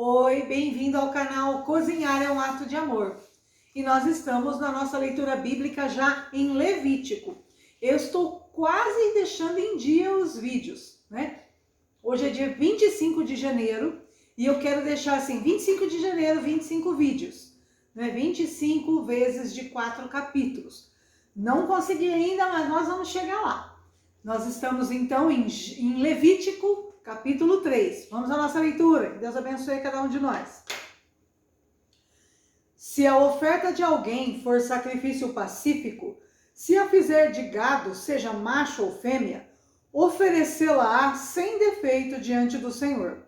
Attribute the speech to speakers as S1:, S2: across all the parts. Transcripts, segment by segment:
S1: Oi, bem-vindo ao canal Cozinhar é um Ato de Amor. E nós estamos na nossa leitura bíblica já em Levítico. Eu estou quase deixando em dia os vídeos, né? Hoje é dia 25 de janeiro e eu quero deixar assim, 25 de janeiro, 25 vídeos, né? 25 vezes de 4 capítulos. Não consegui ainda, mas nós vamos chegar lá. Nós estamos então em Levítico, capítulo 3. Vamos à nossa leitura. Que Deus abençoe cada um de nós. Se a oferta de alguém for sacrifício pacífico, se a fizer de gado, seja macho ou fêmea, oferecê-la-á sem defeito diante do Senhor.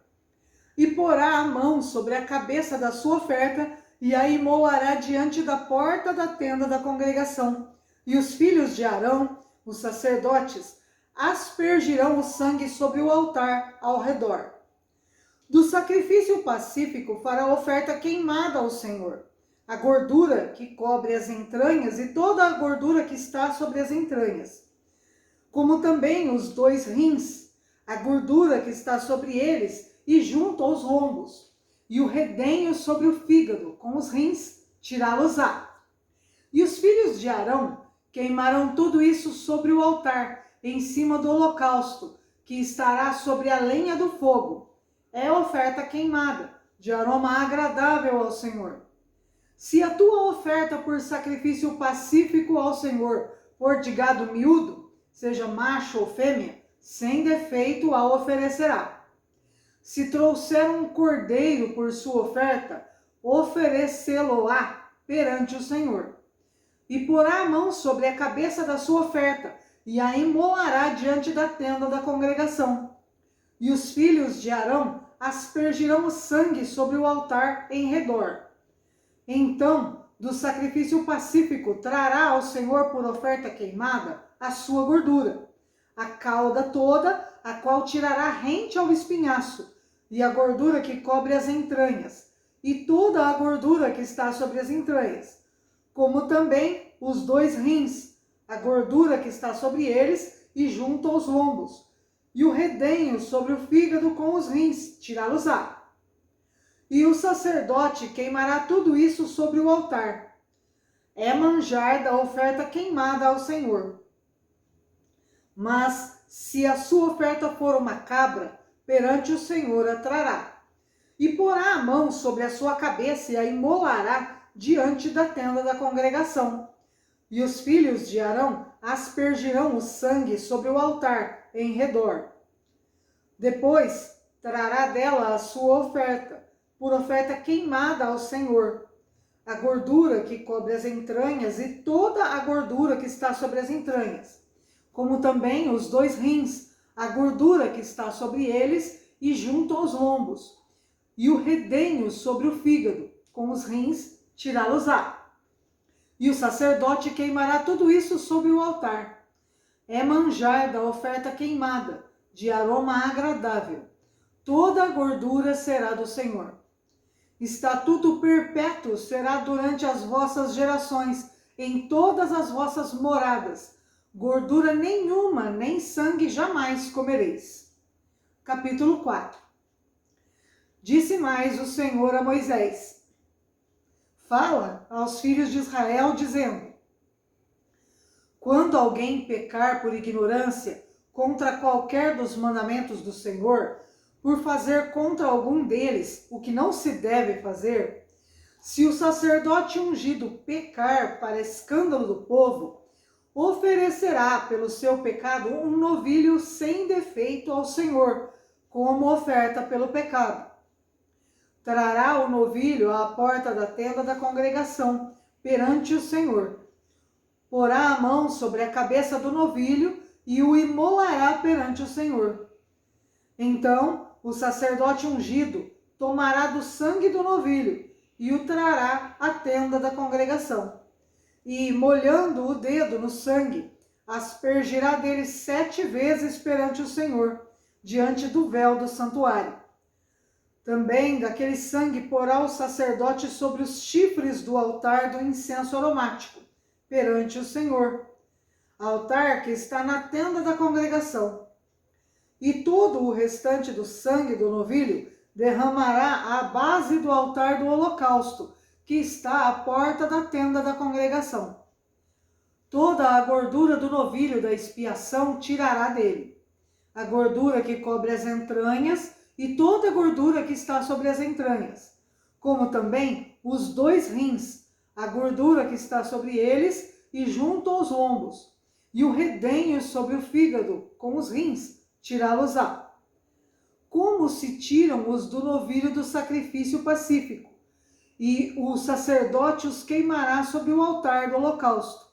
S1: E porá a mão sobre a cabeça da sua oferta e a imolará diante da porta da tenda da congregação. E os filhos de Arão, os sacerdotes, aspergirão o sangue sobre o altar ao redor. Do sacrifício pacífico fará oferta queimada ao Senhor, a gordura que cobre as entranhas e toda a gordura que está sobre as entranhas, como também os 2 rins, a gordura que está sobre eles e junto aos lombos, e o redenho sobre o fígado, com os rins, tirá-los-á. E os filhos de Arão queimarão tudo isso sobre o altar, em cima do holocausto, que estará sobre a lenha do fogo. É oferta queimada, de aroma agradável ao Senhor. Se a tua oferta por sacrifício pacífico ao Senhor for de gado miúdo, seja macho ou fêmea, sem defeito a oferecerá. Se trouxer um cordeiro por sua oferta, oferecê-lo-á perante o Senhor. E porá a mão sobre a cabeça da sua oferta, e a imolará diante da tenda da congregação. E os filhos de Arão aspergirão o sangue sobre o altar em redor. Então, do sacrifício pacífico trará ao Senhor por oferta queimada a sua gordura, a cauda toda, a qual tirará rente ao espinhaço, e a gordura que cobre as entranhas, e toda a gordura que está sobre as entranhas, como também os 2 rins, a gordura que está sobre eles e junto aos lombos, e o redenho sobre o fígado com os rins, tirá-los-á. E o sacerdote queimará tudo isso sobre o altar. É manjar da oferta queimada ao Senhor. Mas se a sua oferta for uma cabra, perante o Senhor a trará. E porá a mão sobre a sua cabeça e a imolará diante da tenda da congregação. E os filhos de Arão aspergirão o sangue sobre o altar em redor. Depois trará dela a sua oferta, por oferta queimada ao Senhor, a gordura que cobre as entranhas e toda a gordura que está sobre as entranhas, como também os 2 rins, a gordura que está sobre eles e junto aos lombos, e o redenho sobre o fígado, com os rins, tirá-los-á. E o sacerdote queimará tudo isso sobre o altar. É manjar da oferta queimada, de aroma agradável. Toda a gordura será do Senhor. Estatuto perpétuo será durante as vossas gerações, em todas as vossas moradas. Gordura nenhuma, nem sangue jamais comereis. Capítulo 4. Disse mais o Senhor a Moisés: fala aos filhos de Israel, dizendo: quando alguém pecar por ignorância contra qualquer dos mandamentos do Senhor, por fazer contra algum deles o que não se deve fazer, se o sacerdote ungido pecar para escândalo do povo, oferecerá pelo seu pecado um novilho sem defeito ao Senhor, como oferta pelo pecado. Trará o novilho à porta da tenda da congregação, perante o Senhor. Porá a mão sobre a cabeça do novilho e o imolará perante o Senhor. Então, o sacerdote ungido tomará do sangue do novilho e o trará à tenda da congregação. E, molhando o dedo no sangue, aspergirá dele 7 vezes perante o Senhor, diante do véu do santuário. Também daquele sangue porá o sacerdote sobre os chifres do altar do incenso aromático, perante o Senhor, altar que está na tenda da congregação. E todo o restante do sangue do novilho derramará à base do altar do holocausto, que está à porta da tenda da congregação. Toda a gordura do novilho da expiação tirará dele, a gordura que cobre as entranhas e toda a gordura que está sobre as entranhas, como também os 2 rins, a gordura que está sobre eles e junto aos lombos, e o redenho sobre o fígado, com os rins, tirá-los-á. Como se tiram os do novilho do sacrifício pacífico, e o sacerdote os queimará sobre o altar do holocausto.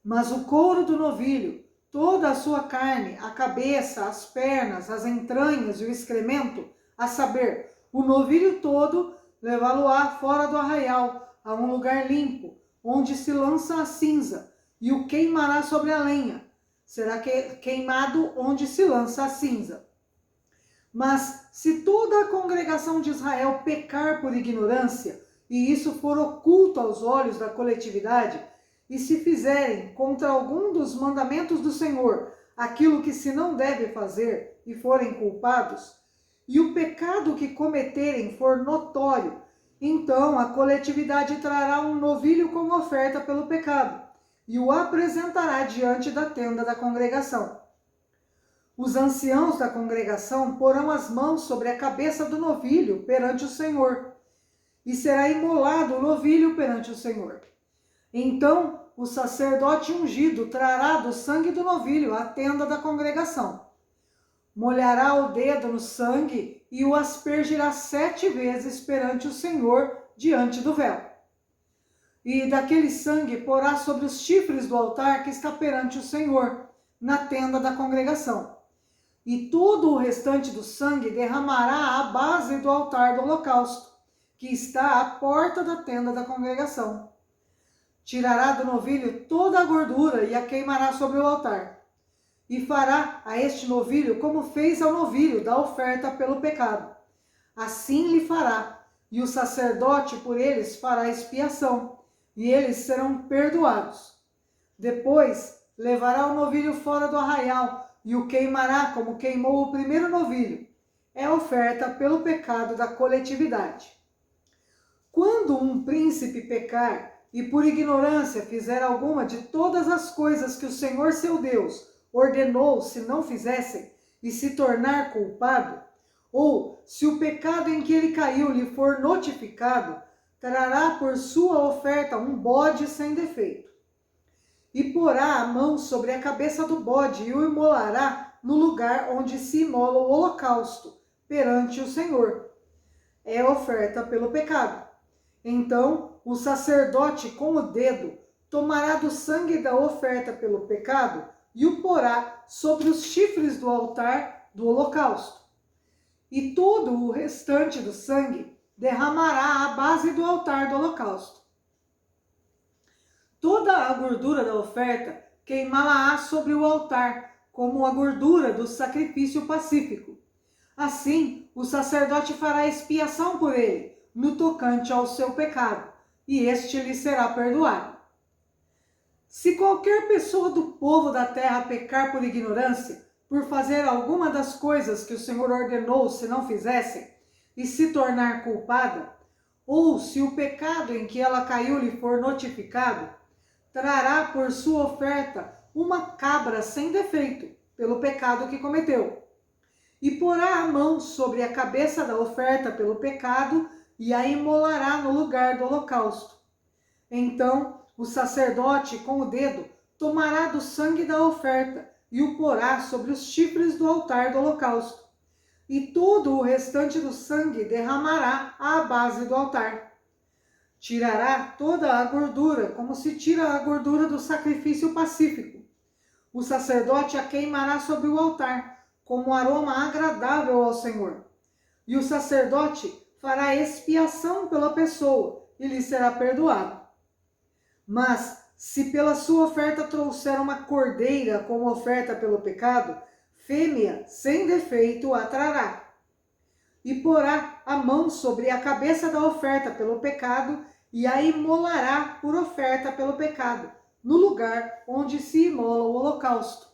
S1: Mas o couro do novilho, toda a sua carne, a cabeça, as pernas, as entranhas e o excremento, a saber, o novilho todo, levá-lo-á fora do arraial, a um lugar limpo, onde se lança a cinza, e o queimará sobre a lenha. Será queimado onde se lança a cinza. Mas se toda a congregação de Israel pecar por ignorância, e isso for oculto aos olhos da coletividade, e se fizerem contra algum dos mandamentos do Senhor aquilo que se não deve fazer e forem culpados, e o pecado que cometerem for notório, então a coletividade trará um novilho como oferta pelo pecado, e o apresentará diante da tenda da congregação. Os anciãos da congregação porão as mãos sobre a cabeça do novilho perante o Senhor, e será imolado o novilho perante o Senhor. Então o sacerdote ungido trará do sangue do novilho à tenda da congregação. Molhará o dedo no sangue e o aspergirá 7 vezes perante o Senhor diante do véu. E daquele sangue porá sobre os chifres do altar que está perante o Senhor, na tenda da congregação. E todo o restante do sangue derramará à base do altar do holocausto, que está à porta da tenda da congregação. Tirará do novilho toda a gordura e a queimará sobre o altar. E fará a este novilho como fez ao novilho da oferta pelo pecado. Assim lhe fará, e o sacerdote por eles fará expiação, e eles serão perdoados. Depois levará o novilho fora do arraial, e o queimará como queimou o primeiro novilho. É oferta pelo pecado da coletividade. Quando um príncipe pecar, e por ignorância fizer alguma de todas as coisas que o Senhor seu Deus ordenou se não fizessem, e se tornar culpado, ou se o pecado em que ele caiu lhe for notificado, trará por sua oferta um bode sem defeito. E porá a mão sobre a cabeça do bode e o imolará no lugar onde se imola o holocausto, perante o Senhor. É oferta pelo pecado. Então o sacerdote com o dedo tomará do sangue da oferta pelo pecado e o porá sobre os chifres do altar do holocausto. E todo o restante do sangue derramará à base do altar do holocausto. Toda a gordura da oferta queimá-la-á sobre o altar, como a gordura do sacrifício pacífico. Assim, o sacerdote fará expiação por ele, no tocante ao seu pecado, e este lhe será perdoado. Se qualquer pessoa do povo da terra pecar por ignorância, por fazer alguma das coisas que o Senhor ordenou se não fizessem, e se tornar culpada, ou se o pecado em que ela caiu lhe for notificado, trará por sua oferta uma cabra sem defeito, pelo pecado que cometeu. E porá a mão sobre a cabeça da oferta pelo pecado e a imolará no lugar do holocausto. Então o sacerdote com o dedo tomará do sangue da oferta e o porá sobre os chifres do altar do holocausto. E todo o restante do sangue derramará à base do altar. Tirará toda a gordura, como se tira a gordura do sacrifício pacífico. O sacerdote a queimará sobre o altar, como aroma agradável ao Senhor. E o sacerdote fará expiação pela pessoa, e lhe será perdoado. Mas, se pela sua oferta trouxer uma cordeira como oferta pelo pecado, fêmea sem defeito a trará. E porá a mão sobre a cabeça da oferta pelo pecado e a imolará por oferta pelo pecado, no lugar onde se imola o holocausto.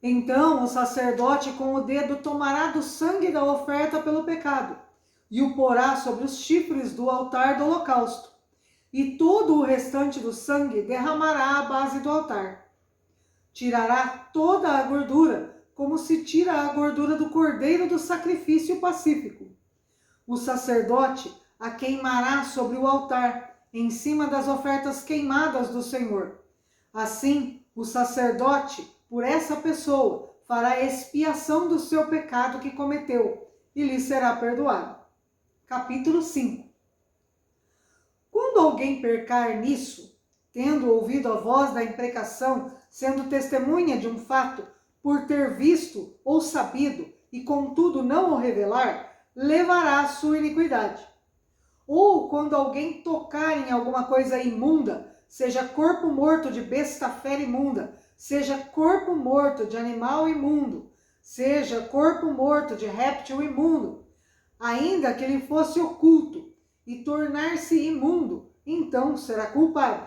S1: Então o sacerdote com o dedo tomará do sangue da oferta pelo pecado e o porá sobre os chifres do altar do holocausto, e todo o restante do sangue derramará à base do altar. Tirará toda a gordura, como se tira a gordura do cordeiro do sacrifício pacífico. O sacerdote a queimará sobre o altar, em cima das ofertas queimadas do Senhor. Assim, o sacerdote, por essa pessoa, fará expiação do seu pecado que cometeu, e lhe será perdoado. Capítulo 5. Quando alguém pecar nisso, tendo ouvido a voz da imprecação, sendo testemunha de um fato, por ter visto ou sabido, e contudo não o revelar, levará a sua iniquidade. Ou quando alguém tocar em alguma coisa imunda, seja corpo morto de besta fera imunda, seja corpo morto de animal imundo, seja corpo morto de réptil imundo, ainda que ele fosse oculto, e tornar-se imundo, então será culpado.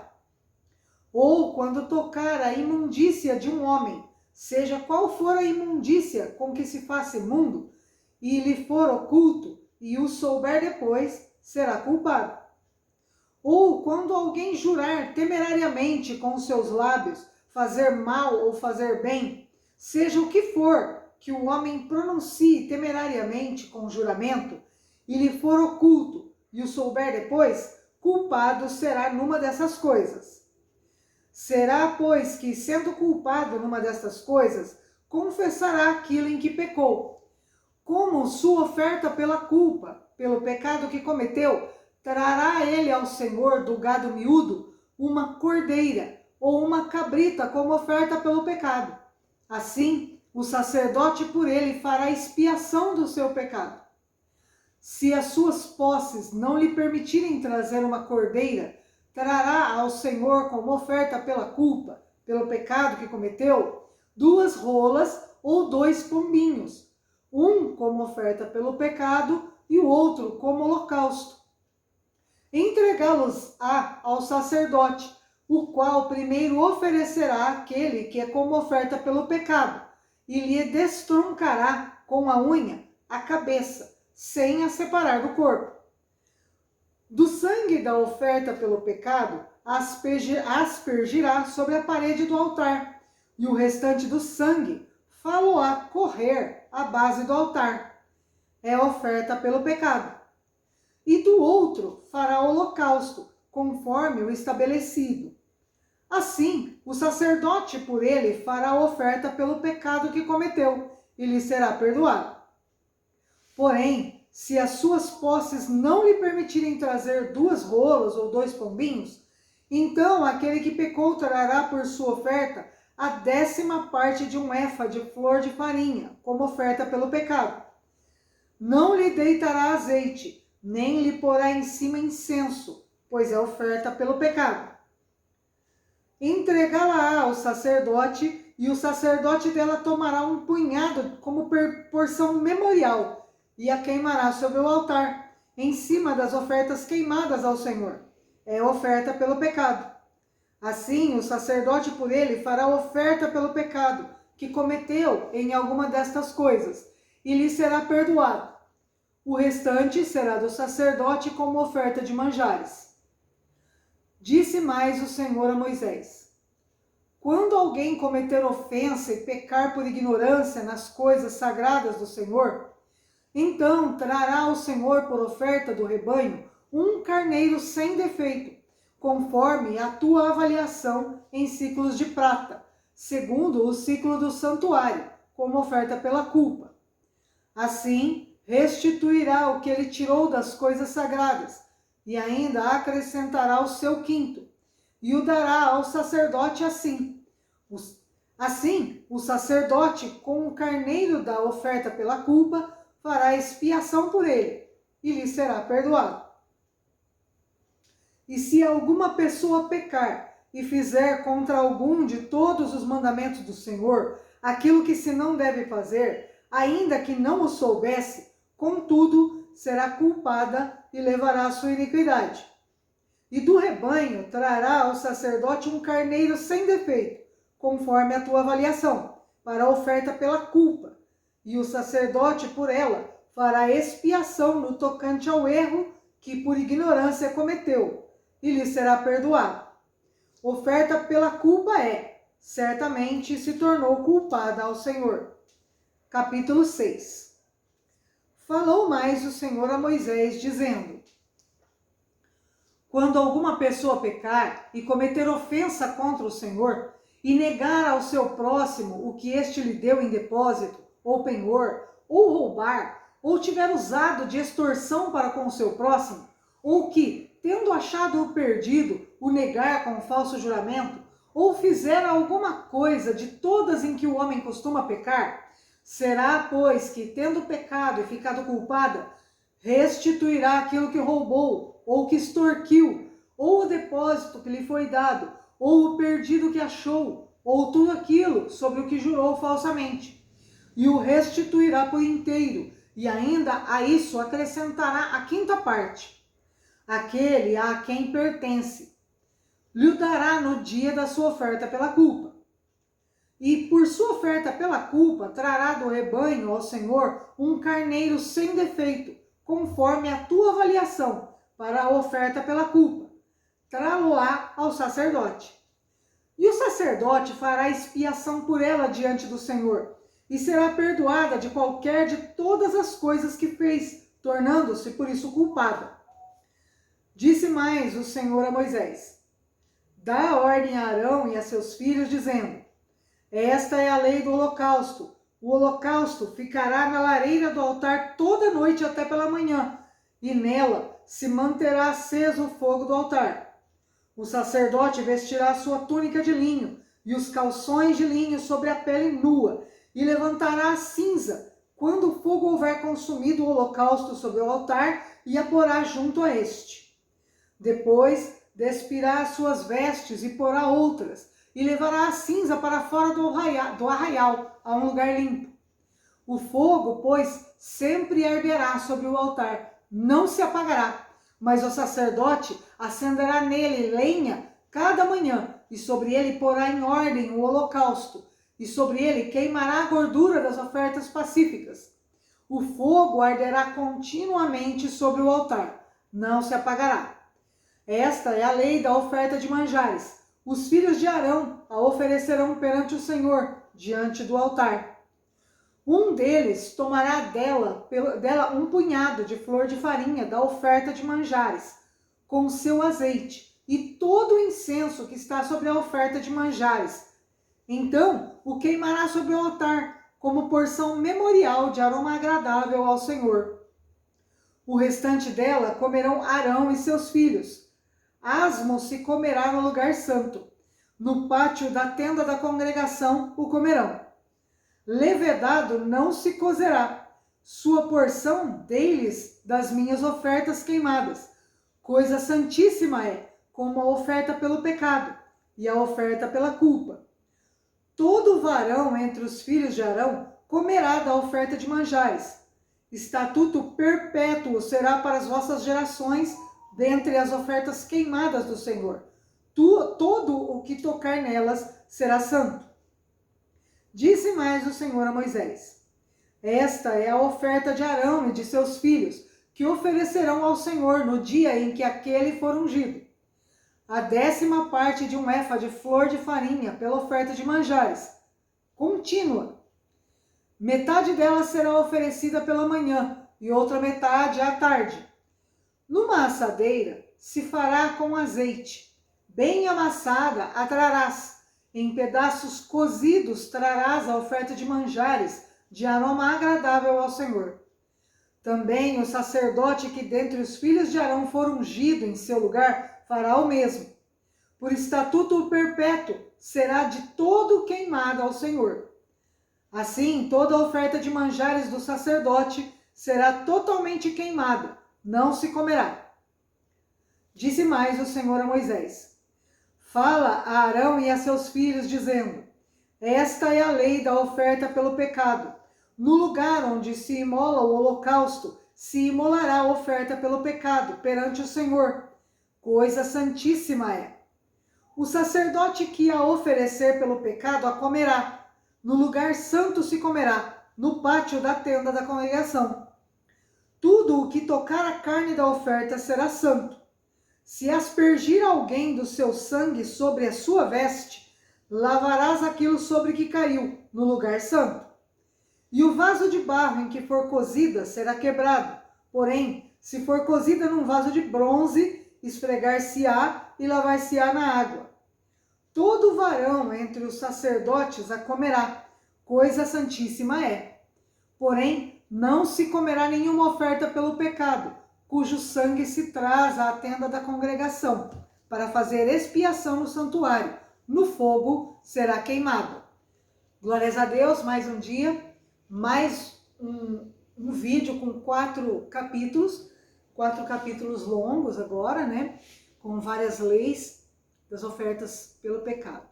S1: Ou quando tocar a imundícia de um homem, seja qual for a imundícia com que se faça imundo, e lhe for oculto, e o souber depois, será culpado. Ou quando alguém jurar temerariamente com os seus lábios, fazer mal ou fazer bem, seja o que for que o homem pronuncie temerariamente com juramento, e lhe for oculto, e o souber depois, culpado será numa dessas coisas. Será, pois, que, sendo culpado numa destas coisas, confessará aquilo em que pecou. Como sua oferta pela culpa, pelo pecado que cometeu, trará ele ao Senhor do gado miúdo uma cordeira ou uma cabrita como oferta pelo pecado. Assim, o sacerdote por ele fará expiação do seu pecado. Se as suas posses não lhe permitirem trazer uma cordeira, trará ao Senhor como oferta pela culpa, pelo pecado que cometeu, 2 rolas ou 2 pombinhos, um como oferta pelo pecado e o outro como holocausto. Entregá-los-á ao sacerdote, o qual primeiro oferecerá aquele que é como oferta pelo pecado, e lhe destroncará com a unha a cabeça, sem a separar do corpo. Do sangue da oferta pelo pecado, aspergirá sobre a parede do altar, e o restante do sangue fá-lo-á correr à base do altar. É oferta pelo pecado. E do outro fará holocausto, conforme o estabelecido. Assim, o sacerdote por ele fará oferta pelo pecado que cometeu, e lhe será perdoado. Porém, se as suas posses não lhe permitirem trazer 2 rolas ou 2 pombinhos, então aquele que pecou trará por sua oferta a 10ª parte de um efa de flor de farinha, como oferta pelo pecado. Não lhe deitará azeite, nem lhe porá em cima incenso, pois é oferta pelo pecado. Entregá-la ao sacerdote, e o sacerdote dela tomará um punhado como porção memorial, e a queimará sobre o altar, em cima das ofertas queimadas ao Senhor. É oferta pelo pecado. Assim, o sacerdote por ele fará oferta pelo pecado que cometeu em alguma destas coisas, e lhe será perdoado. O restante será do sacerdote como oferta de manjares. Disse mais o Senhor a Moisés: quando alguém cometer ofensa e pecar por ignorância nas coisas sagradas do Senhor, então trará ao Senhor por oferta do rebanho um carneiro sem defeito, conforme a tua avaliação em ciclos de prata, segundo o ciclo do santuário, como oferta pela culpa. Assim, restituirá o que ele tirou das coisas sagradas, e ainda acrescentará o seu quinto, e o dará ao sacerdote assim. Assim, o sacerdote, com o carneiro da oferta pela culpa, fará expiação por ele, e lhe será perdoado. E se alguma pessoa pecar e fizer contra algum de todos os mandamentos do Senhor aquilo que se não deve fazer, ainda que não o soubesse, contudo, será culpada e levará a sua iniquidade. E do rebanho trará ao sacerdote um carneiro sem defeito, conforme a tua avaliação, para a oferta pela culpa, e o sacerdote por ela fará expiação no tocante ao erro que por ignorância cometeu, e lhe será perdoado. Oferta pela culpa certamente se tornou culpada ao Senhor. Capítulo 6. Falou mais o Senhor a Moisés, dizendo: quando alguma pessoa pecar e cometer ofensa contra o Senhor, e negar ao seu próximo o que este lhe deu em depósito, ou penhor, ou roubar, ou tiver usado de extorsão para com o seu próximo, ou que, tendo achado o perdido, o negar com falso juramento, ou fizer alguma coisa de todas em que o homem costuma pecar, será, pois, que, tendo pecado e ficado culpada, restituirá aquilo que roubou, ou que extorquiu, ou o depósito que lhe foi dado, ou o perdido que achou, ou tudo aquilo sobre o que jurou falsamente. E o restituirá por inteiro, e ainda a isso acrescentará a quinta parte. Aquele a quem pertence, lhe dará no dia da sua oferta pela culpa. E por sua oferta pela culpa, trará do rebanho ao Senhor um carneiro sem defeito, conforme a tua avaliação, para a oferta pela culpa. Trá-lo-á ao sacerdote. E o sacerdote fará expiação por ela diante do Senhor, e será perdoada de qualquer de todas as coisas que fez, tornando-se por isso culpada. Disse mais o Senhor a Moisés: dá ordem a Arão e a seus filhos, dizendo: esta é a lei do holocausto. O holocausto ficará na lareira do altar toda noite até pela manhã, e nela se manterá aceso o fogo do altar. O sacerdote vestirá a sua túnica de linho e os calções de linho sobre a pele nua, e levantará a cinza quando o fogo houver consumido o holocausto sobre o altar, e a porá junto a este. Depois despirá as suas vestes e porá outras, e levará a cinza para fora do arraial, a um lugar limpo. O fogo, pois, sempre arderá sobre o altar, não se apagará, mas o sacerdote acenderá nele lenha cada manhã, e sobre ele porá em ordem o holocausto, e sobre ele queimará a gordura das ofertas pacíficas. O fogo arderá continuamente sobre o altar, não se apagará. Esta é a lei da oferta de manjares. Os filhos de Arão a oferecerão perante o Senhor, diante do altar. Um deles tomará dela um punhado de flor de farinha da oferta de manjares, com seu azeite, e todo o incenso que está sobre a oferta de manjares. Então o queimará sobre o altar, como porção memorial de aroma agradável ao Senhor. O restante dela comerão Arão e seus filhos. Asmo se comerá no lugar santo. No pátio da tenda da congregação o comerão. Levedado não se cozerá. Sua porção dei-lhes das minhas ofertas queimadas. Coisa santíssima é, como a oferta pelo pecado e a oferta pela culpa. Todo varão entre os filhos de Arão comerá da oferta de manjares. Estatuto perpétuo será para as vossas gerações, dentre as ofertas queimadas do Senhor. Todo o que tocar nelas será santo. Disse mais o Senhor a Moisés: esta é a oferta de Arão e de seus filhos, que oferecerão ao Senhor no dia em que aquele for ungido. A 10ª parte de um efa de flor de farinha pela oferta de manjares, contínua. Metade dela será oferecida pela manhã e outra metade à tarde. Numa assadeira se fará com azeite. Bem amassada a trarás. Em pedaços cozidos trarás a oferta de manjares, de aroma agradável ao Senhor. Também o sacerdote que dentre os filhos de Arão for ungido em seu lugar fará o mesmo. Por estatuto perpétuo será de todo queimada ao Senhor. Assim, toda a oferta de manjares do sacerdote será totalmente queimada, não se comerá. Disse mais o Senhor a Moisés: fala a Arão e a seus filhos, dizendo: esta é a lei da oferta pelo pecado. No lugar onde se imola o holocausto, se imolará a oferta pelo pecado perante o Senhor. Coisa santíssima é. O sacerdote que a oferecer pelo pecado a comerá. no lugar santo se comerá, no pátio da tenda da congregação. Tudo o que tocar a carne da oferta será santo. Se aspergir alguém do seu sangue sobre a sua veste, lavarás aquilo sobre que caiu, no lugar santo. E o vaso de barro em que for cozida será quebrado. Porém, se for cozida num vaso de bronze, esfregar-se-á e lavar-se-á na água. Todo varão entre os sacerdotes a comerá, coisa santíssima é. Porém, não se comerá nenhuma oferta pelo pecado, cujo sangue se traz à tenda da congregação, para fazer expiação no santuário. No fogo será queimado. Glórias a Deus, mais um dia, mais um vídeo com 4 capítulos longos agora, né? Com várias leis das ofertas pelo pecado.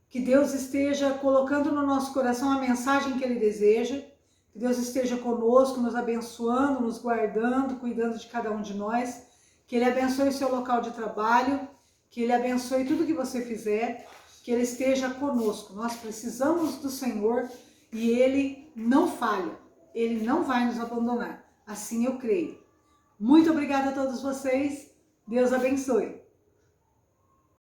S1: Que Deus esteja colocando no nosso coração a mensagem que Ele deseja, que Deus esteja conosco, nos abençoando, nos guardando, cuidando de cada um de nós, que Ele abençoe o seu local de trabalho, que Ele abençoe tudo que você fizer, que Ele esteja conosco. Nós precisamos do Senhor e Ele não falha, Ele não vai nos abandonar. Assim eu creio. Muito obrigada a todos vocês, Deus abençoe.